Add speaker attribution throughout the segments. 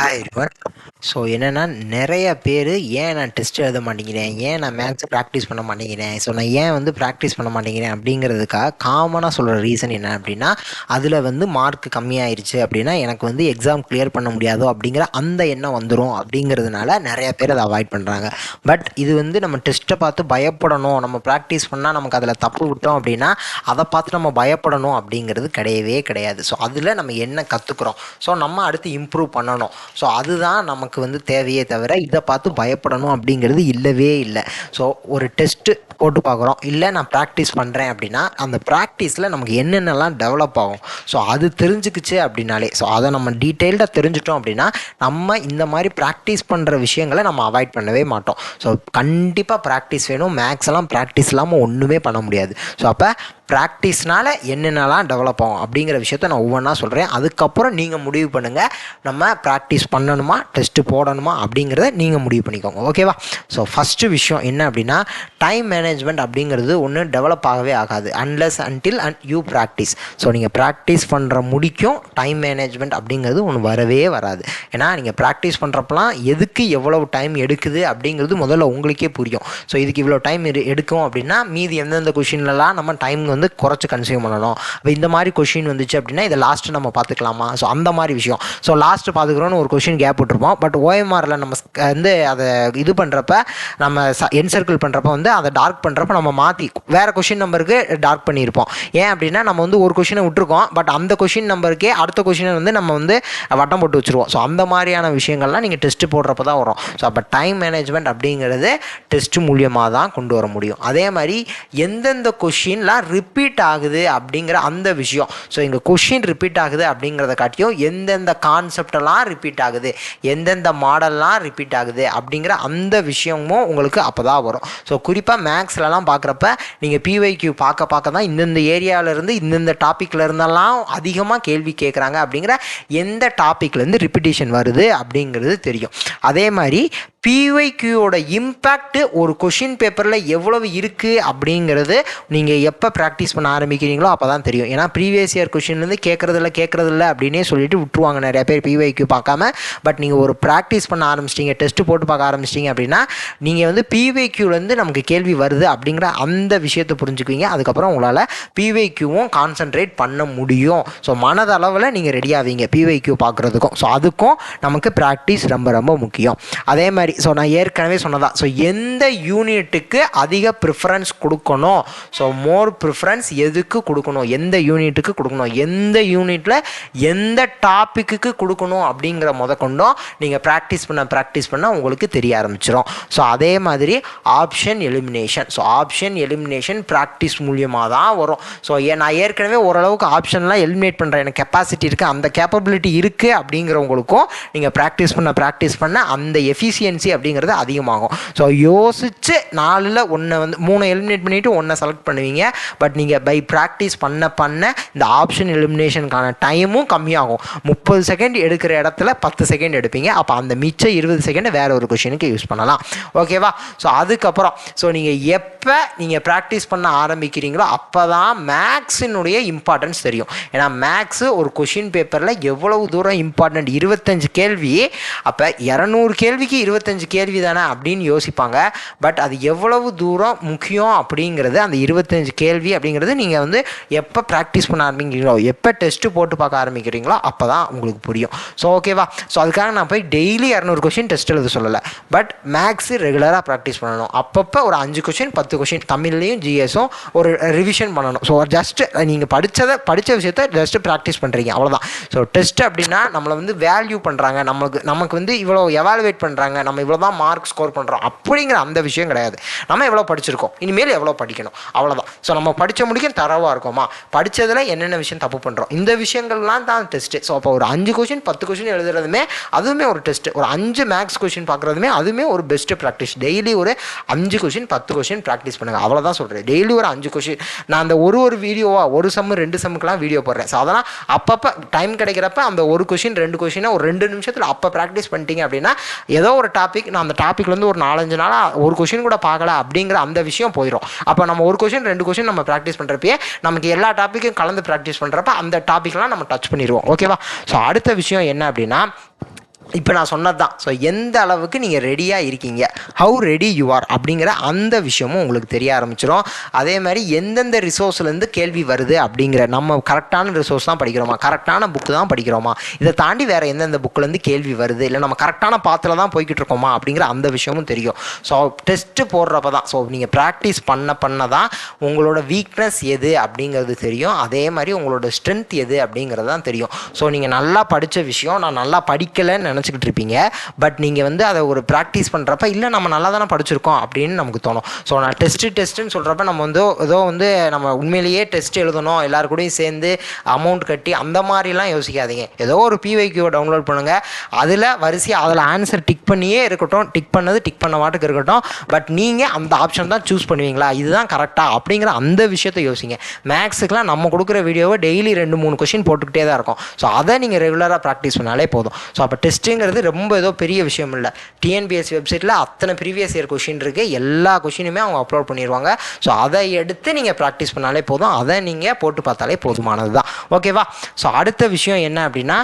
Speaker 1: Hi everyone. So என்னென்னா நிறைய பேர் ஏன் நான் டெஸ்ட் எழுத மாட்டேங்கிறேன், ஏன் நான் மேக்ஸ் ப்ராக்டிஸ் பண்ண மாட்டேங்கிறேன், ஸோ நான் ஏன் ப்ராக்டிஸ் பண்ண மாட்டேங்கிறேன் அப்படிங்கிறதுக்காக காமனாக சொல்கிற ரீசன் என்ன அப்படின்னா, அதில் மார்க் கம்மியாயிருச்சு அப்படின்னா எனக்கு எக்ஸாம் கிளியர் பண்ண முடியாதோ அப்படிங்கிற அந்த எண்ணம் வந்துடும் அப்படிங்கிறதுனால நிறைய பேர் அதை அவாய்ட் பண்ணுறாங்க. பட் இது நம்ம டெஸ்ட்டை பார்த்து பயப்படணும், நம்ம ப்ராக்டிஸ் பண்ணால் நமக்கு அதில் தப்பு விட்டோம் அப்படின்னா அதை பார்த்து நம்ம பயப்படணும் அப்படிங்கிறது கிடையவே கிடையாது. ஸோ அதில் நம்ம என்ன கற்றுக்குறோம், ஸோ நம்ம அடுத்து இம்ப்ரூவ் பண்ணணும். ஸோ அதுதான் நமக்கு தேவையே தவிர இதை பார்த்து பயப்படணும் அப்படிங்கிறது இல்லவே இல்லை. ஸோ ஒரு டெஸ்ட்டு போட்டு பார்க்குறோம், இல்லை நான் ப்ராக்டிஸ் பண்ணுறேன் அப்படின்னா அந்த ப்ராக்டிஸில் நமக்கு என்னென்னலாம் டெவலப் ஆகும், ஸோ அது தெரிஞ்சுக்கிச்சு அப்படின்னாலே, ஸோ அதை நம்ம டீட்டெயில்டாக தெரிஞ்சிட்டோம் அப்படின்னா நம்ம இந்த மாதிரி ப்ராக்டிஸ் பண்ணுற விஷயங்களை நம்ம அவாய்ட் பண்ணவே மாட்டோம். ஸோ கண்டிப்பாக ப்ராக்டிஸ் வேணும். மேக்ஸ் எல்லாம் ப்ராக்டிஸ் இல்லாமல் ஒன்றுமே பண்ண முடியாது. ஸோ அப்போ ப்ராக்டிஸ்னால் என்னென்னலாம் டெவலப் ஆகும் அப்படிங்கிற விஷயத்த நான் ஒவ்வொன்றா சொல்கிறேன். அதுக்கப்புறம் நீங்கள் முடிவு பண்ணுங்கள், நம்ம ப்ராக்டிஸ் பண்ணணுமா டெஸ்ட்டு போடணுமா அப்படிங்கிறத நீங்கள் முடிவு பண்ணிக்கோங்க. ஓகேவா? ஸோ ஃபஸ்ட்டு விஷயம் என்ன அப்படின்னா, டைம் மேனேஜ்மெண்ட் அப்படிங்கிறது ஒன்று டெவலப் ஆகவே ஆகாது unless until you practice. So நீங்கள் ப்ராக்டிஸ் பண்ணுற முடிக்கும் டைம் மேனேஜ்மெண்ட் அப்படிங்கிறது ஒன்று வரவே வராது. ஏன்னா நீங்கள் ப்ராக்டிஸ் பண்ணுறப்பலாம் எதுக்கு எவ்வளவு டைம் எடுக்குது அப்படிங்கிறது முதல்ல உங்களுக்கே புரியும். ஸோ இதுக்கு இவ்வளோ டைம் எடுக்கும் அப்படின்னா மீதி எந்தெந்த கொஷின்லலாம் நம்ம டைம் குறைச்சி கன்சியூம் பண்ணணும். இப்போ இந்த மாதிரி கொஷின் வந்துச்சு அப்படின்னா இதை லாஸ்ட்டு நம்ம பார்த்துக்கலாமா, ஸோ அந்த மாதிரி விஷயம். ஸோ லாஸ்ட்டு பார்த்துக்கிறோன்னு ஒரு கொஷின் கேப் விட்டுருப்போம். பட் ஓஎம்ஆரில் நம்ம அதை இது பண்ணுறப்ப, நம்ம என்சர்க்கிள் பண்ணுறப்ப அதை டார்க் பண்ணுறப்ப நம்ம மாற்றி வேறு கொஷின் நம்பருக்கு டார்க் பண்ணியிருப்போம். ஏன் அப்படின்னா நம்ம ஒரு கொஷினை விட்டுருக்கோம், பட் அந்த கொஷின் நம்பருக்கே அடுத்த கொஷினை நம்ம வட்டம் போட்டு வச்சுருவோம். ஸோ அந்த மாதிரியான விஷயங்கள்லாம் நீங்கள் டெஸ்ட்டு போடுறப்ப தான் வரும். ஸோ அப்போ டைம் மேனேஜ்மெண்ட் அப்படிங்கிறது டெஸ்ட்டு மூலியமாக தான் கொண்டு வர முடியும். அதே மாதிரி எந்தெந்த கொஷின்லாம் ரிப்பீட் ஆகுது அப்படிங்கிற அந்த விஷயம், ஸோ இங்கே கொஷின் ரிப்பீட் ஆகுது அப்படிங்கிறத காட்டியும் எந்தெந்த கான்செப்டெல்லாம் ரிப்பீட் ஆகுது, எந்தெந்த மாடல்லாம் ரிப்பீட் ஆகுது அப்படிங்கிற அந்த விஷயமும் உங்களுக்கு அப்போ தான் வரும். ஸோ குறிப்பாக மேக்ஸ்லலாம் பார்க்குறப்ப நீங்கள் பிஒய்க்யூ பார்க்க தான் இந்தந்த ஏரியாவிலேருந்து இந்தந்த டாப்பிக்கில் இருந்தெல்லாம் அதிகமாக கேள்வி கேட்குறாங்க அப்படிங்கிற எந்த டாப்பிக்லேருந்து ரிப்பிட்டேஷன் வருது அப்படிங்கிறது தெரியும். அதே மாதிரி பிஒய்க்யூவோட இம்பேக்ட் ஒரு கொஷின் பேப்பரில் எவ்வளவு இருக்குது அப்படிங்கிறது நீங்கள் எப்போ ப்ராக்டிஸ் பண்ண ஆரம்பிக்கிறீங்களோ அப்போ தான் தெரியும். ஏன்னா ப்ரீவியஸ் இயர் கொஷின்லேருந்து கேட்குறதில்ல அப்படின்னே சொல்லிட்டு விட்டுருவாங்க நிறைய பேர் பிஒய்க்யூ பார்க்காம. பட் நீங்கள் ஒரு ப்ராக்டிஸ் பண்ண ஆரம்பிச்சிட்டிங்க, டெஸ்ட்டு போட்டு பார்க்க ஆரம்பிச்சிட்டிங்க அப்படின்னா நீங்கள் பிஒய்க்யூலேருந்து நமக்கு கேள்வி வருது அப்படிங்கிற அந்த விஷயத்தை புரிஞ்சுக்குவீங்க. அதுக்கப்புறம் உங்களால் பிஒய்க்யூவும் கான்சன்ட்ரேட் பண்ண முடியும். ஸோ மனதளவில் நீங்கள் ரெடி ஆவீங்க பிஒய்க்யூ பார்க்குறதுக்கும். ஸோ அதுக்கும் நமக்கு ப்ராக்டிஸ் ரொம்ப ரொம்ப முக்கியம். அதே மாதிரி ஸோ நான் ஏற்கனவே சொன்னதான், ஸோ எந்த யூனிட்டுக்கு அதிக ப்ரிஃபரன்ஸ் கொடுக்கணும், ஸோ மோர் ப்ரிஃபரன்ஸ் எதுக்கு கொடுக்கணும், எந்த யூனிட்டுக்கு கொடுக்கணும், எந்த யூனிட்டில் எந்த டாப்பிக்கு கொடுக்கணும் அப்படிங்கிற கொண்டும் நீங்கள் ப்ராக்டிஸ் பண்ண உங்களுக்கு தெரிய ஆரம்பிச்சிடும். ஸோ அதே மாதிரி option elimination, so option elimination practice மூலியமாக தான் வரும். ஸோ நான் ஏற்கனவே ஓரளவுக்கு ஆப்ஷன்லாம் எலிமினேட் பண்ணுறேன், எனக்கு கெப்பாசிட்டி இருக்குது, அந்த கேப்பபிலிட்டி இருக்குது அப்படிங்கிறவங்களுக்கும் நீங்கள் ப்ராக்டிஸ் பண்ண அந்த எஃபிஷியன்சி அப்படிங்கிறது அதிகமாகும். ஸோ யோசிச்சு 4ல் 3 எலிமினேட் பண்ணிவிட்டு 1 செலக்ட் பண்ணுவீங்க. பட் நீங்கள் பை ப்ராக்டிஸ் பண்ண இந்த ஆப்ஷன் எலிமினேஷனுக்கான டைமும் கம்மியாகும். 30 செகண்ட் எடுக்கிற இடத்துல 10 செகண்ட் எடுப்பீங்க. அப்போ அந்த மிச்சம் 20 செகண்ட் வேற ஒரு கொஷினுக்கு யூஸ் பண்ணலாம். ஓகேவா? ஸோ அதுக்கப்புறம் நீங்கள் எப்போ ப்ராக்டிஸ் பண்ண ஆரம்பிக்கிறீங்களோ அப்போ தான் மேக்ஸினுடைய இம்பார்ட்டன்ஸ் தெரியும். ஏன்னா மேக்ஸு ஒரு கொஷின் பேப்பரில் எவ்வளவு தூரம் இம்பார்ட்டன்ட், 25 கேள்வி, அப்போ 200 கேள்விக்கு 25 கேள்வி தானே அப்படின்னு யோசிப்பாங்க. பட் அது எவ்வளவு தூரம் முக்கியம் அப்படிங்கிறது, அந்த 25 கேள்வி அப்படிங்கிறது நீங்கள் எப்போ ப்ராக்டிஸ் பண்ண ஆரம்பிக்கிறீங்களோ, எப்போ டெஸ்ட்டு போட்டு பார்க்க ஆரம்பிக்கிறீங்களோ அப்போ தான் உங்களுக்கு புரியும். ஸோ ஓகேவா? ஸோ அதுக்காக நான் போய் டெய்லி 200 கொஷின் டெஸ்ட் எழுத சொல்லலை. பட் மேக்ஸு ரெகுலராக ப்ராக்டிஸ் பண்ணணும். அப்பப்போ ஒரு 5 கொஷின் 10 கொஷின் தமிழ்லையும் ஜிஎஸும் ஒரு ரிவிஷன் பண்ணணும். ஸோ ஜஸ்ட்டு நீங்கள் படித்த விஷயத்த ஜஸ்ட்டு ப்ராக்டிஸ் பண்ணுறீங்க, அவ்வளோதான். ஸோ டெஸ்ட் அப்படின்னா நம்மளை வேல்யூ பண்ணுறாங்க, நமக்கு இவ்வளோ எவாலுவேட் பண்ணுறாங்க, நம்ம இவ்வளோ தான் மார்க் ஸ்கோர் பண்ணுறோம் அப்படிங்கிற அந்த விஷயம் கிடையாது. நம்ம எவ்வளோ படிச்சிருக்கோம், இனிமேல் எவ்வளோ படிக்கணும், அவ்வளோதான். ஸோ நம்ம படித்த முடிக்கும் தரவாக இருக்கோமா, படித்ததில் என்னென்ன விஷயம் தப்பு பண்ணுறோம், இந்த விஷயங்கள்லாம் தான் டெஸ்ட்டு. ஸோ அப்போ ஒரு 5 கொஷின் 10 கொஷின் எழுதுறதுமே அதுவுமே ஒரு டெஸ்ட்டு. ஒரு 5 மேக்ஸ் கொஷின் பார்க்குறதுமே அதுவுமே ஒரு பெஸ்ட்டு ப்ராக்டிஸ். டெய்லி ஒரு 5 கொஷின் 10 கொஷின் ப்ராக்டிஸ் பண்ணுங்கள், அவ்வளோதான் சொல்கிறேன். டெய்லி ஒரு 5 கொஷின். நான் அந்த ஒரு வீடியோவாக ஒரு சம்மு 2 சம்முக்கெலாம் வீடியோ போடுறேன். ஸோ அதெல்லாம் அப்பப்போ டைம் கிடைக்கிறப்ப அந்த ஒரு கொஷின் 2 கொஷினை ஒரு 2 நிமிஷத்தில் அப்போ ப்ராக்டிஸ் பண்ணிட்டீங்க அப்படின்னா ஏதோ ஒரு டாபிக் நான் அந்த டாப்பிக்லேருந்து ஒரு 4-5 நாளாக ஒரு கொஷின் கூட பார்க்கல அப்படிங்கிற அந்த விஷயம் போயிடும். அப்போ நம்ம ஒரு கொஷின் 2 கொஷின் நம்ம ப்ராக்டிஸ் பண்ணுறப்பே நமக்கு எல்லா டாப்பிக்கும் கலந்து ப்ராக்டிஸ் பண்ணுறப்ப அந்த டாப்பிக்லாம் நம்ம டச் பண்ணிடுவோம். ஓகேவா? ஸோ அடுத்த விஷயம் என்ன அப்படின்னா, இப்போ நான் சொன்னது தான். ஸோ எந்த அளவுக்கு நீங்கள் ரெடியாக இருக்கீங்க, ஹவு ரெடி யூ ஆர் அப்படிங்கிற அந்த விஷயமும் உங்களுக்கு தெரிய ஆரம்பிச்சிடும். அதே மாதிரி எந்தெந்த ரிசோர்ஸ்லேருந்து கேள்வி வருது அப்படிங்கிற, நம்ம கரெக்டான ரிசோர்ஸ் தான் படிக்கிறோமா, கரெக்டான புக்கு தான் படிக்கிறோமா, இதை தாண்டி வேறு எந்தெந்த புக்கிலேருந்து கேள்வி வருது, இல்லை நம்ம கரெக்டான பாத்தில் தான் போய்கிட்டு இருக்கோமா அப்படிங்கிற அந்த விஷயமும் தெரியும். ஸோ டெஸ்ட்டு போடுறப்ப தான், ஸோ நீங்கள் ப்ராக்டிஸ் பண்ண தான் உங்களோட வீக்னஸ் எது அப்படிங்கிறது தெரியும். அதே மாதிரி உங்களோட ஸ்ட்ரென்த் எது அப்படிங்கிறது தான் தெரியும். ஸோ நீங்கள் நல்லா படித்த விஷயம் நான் நல்லா படிக்கலைன்னு நினச்சிக்கிட்டு இருப்பீங்க. பட் நீங்கள் வந்து அதை ஒரு ப்ராக்டிஸ் பண்ணுறப்ப இல்லை நம்ம நல்லா தானே படிச்சிருக்கோம் அப்படின்னு நமக்கு தோணும். ஸோ நான் டெஸ்ட்டுன்னு சொல்கிறப்ப நம்ம வந்து ஏதோ வந்து நம்ம உண்மையிலேயே டெஸ்ட் எழுதணும் எல்லாரு கூடயும் சேர்ந்து அமௌண்ட் கட்டி அந்த மாதிரிலாம் யோசிக்காதீங்க. ஏதோ ஒரு பிவைக்யூவை டவுன்லோட் பண்ணுங்கள், அதில் வரிசையாக அதில் ஆன்சர் டிக் பண்ணியே இருக்கட்டும், டிக் பண்ண மாட்டுக்கு இருக்கட்டும். பட் நீங்கள் அந்த ஆப்ஷன் தான் சூஸ் பண்ணுவீங்களா, இதுதான் கரெக்டாக அப்படிங்கிற அந்த விஷயத்தை யோசிங்க. மேக்ஸுக்கெலாம் நம்ம கொடுக்குற வீடியோவை டெய்லி 2-3 கொஷின் போட்டுக்கிட்டே தான் இருக்கும். ஸோ அதை நீங்கள் ரெகுலராக ப்ராக்டிஸ் பண்ணாலே போதும். ஸோ அப்போ டெஸ்ட்டுங்கிறது ரொம்ப ஏதோ பெரிய விஷயம் இல்லை. டிஎன்பிஎஸ்சி வெப்சைட்டில் அத்தனை ப்ரீவியஸ் இயர் கொஷின் இருக்குது, எல்லா கொஷினுமே அவங்க அப்லோட் பண்ணிடுவாங்க. ஸோ அதை எடுத்து நீங்கள் ப்ராக்டிஸ் பண்ணாலே போதும், அதை நீங்கள் போட்டு பார்த்தாலே போதுமானது தான். ஓகேவா? ஸோ அடுத்த விஷயம் என்ன அப்படின்னா,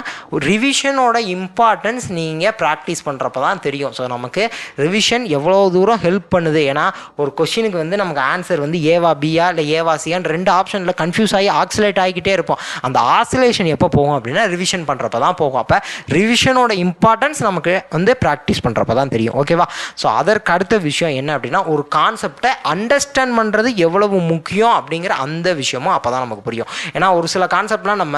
Speaker 1: ரிவிஷனோட இம்பார்ட்டன்ஸ் நீங்கள் ப்ராக்டிஸ் பண்ணுறப்ப தான் தெரியும். ஸோ நமக்கு ரிவிஷன் எவ்வளோ தூரம் ஹெல்ப் பண்ணுது. ஏன்னா ஒரு கொஷினுக்கு வந்து நமக்கு ஆன்சர் வந்து ஏவா பியா இல்லை ஏவா சியான்னு 2 ஆப்ஷனில் கன்ஃபியூஸ் ஆகி ஆக்சிலேட் ஆகிக்கிட்டே இருப்போம். அந்த ஆசிலேஷன் எப்போ போகும் அப்படின்னா ரிவிஷன் பண்ணுறப்ப தான் போகும். அப்போ ரிவிஷனோட இம்பார்ட்டன்ஸ் நமக்கு வந்து ப்ராக்டிஸ் பண்ணுறப்ப தான் தெரியும். ஓகேவா? ஸோ அதற்கு அடுத்த விஷயம் என்ன அப்படின்னா, ஒரு கான்செப்டை அண்டர்ஸ்டாண்ட் பண்ணுறது எவ்வளவு முக்கியம் அப்படிங்கிற அந்த விஷயமும் அப்போ தான் நமக்கு புரியும். ஏன்னா ஒரு சில கான்செப்ட்லாம் நம்ம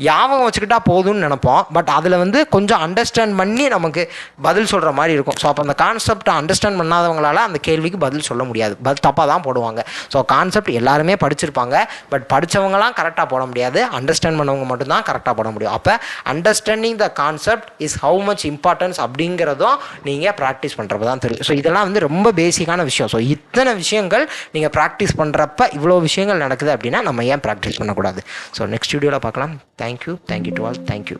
Speaker 1: ஞாபகம் வச்சுக்கிட்டா போதும்னு நினைப்போம். பட் அதில் வந்து கொஞ்சம் அண்டர்ஸ்டாண்ட் பண்ணி நமக்கு பதில் சொல்கிற மாதிரி இருக்கும். ஸோ அப்போ அந்த கான்செப்டை அண்டர்ஸ்டாண்ட் பண்ணாதவங்களால அந்த கேள்விக்கு பதில் சொல்ல முடியாது, தப்பாக தான் போடுவாங்க. ஸோ கான்செப்ட் எல்லாருமே படிச்சிருப்பாங்க, பட் படித்தவங்களாம் கரெக்டாக போட முடியாது, அண்டர்ஸ்டாண்ட் பண்ணவங்க மட்டும்தான் கரெக்டாக போட முடியும். அப்போ understanding the concept is how much importance அப்படிங்கிறதும் நீங்கள் ப்ராக்டிஸ் பண்ணுறப்ப தான் தெரியும். ஸோ இதெல்லாம் வந்து ரொம்ப பேசிக்கான விஷயம். ஸோ இத்தனை விஷயங்கள் நீங்கள் ப்ராக்டிஸ் பண்ணுறப்ப இவ்வளோ விஷயங்கள் நடக்குது அப்படின்னா நம்ம ஏன் ப்ராக்டிஸ் பண்ணக்கூடாது? ஸோ நெக்ஸ்ட் வீடியோவில் பார்க்கலாம். Thank you to all. தேங்க்யூ.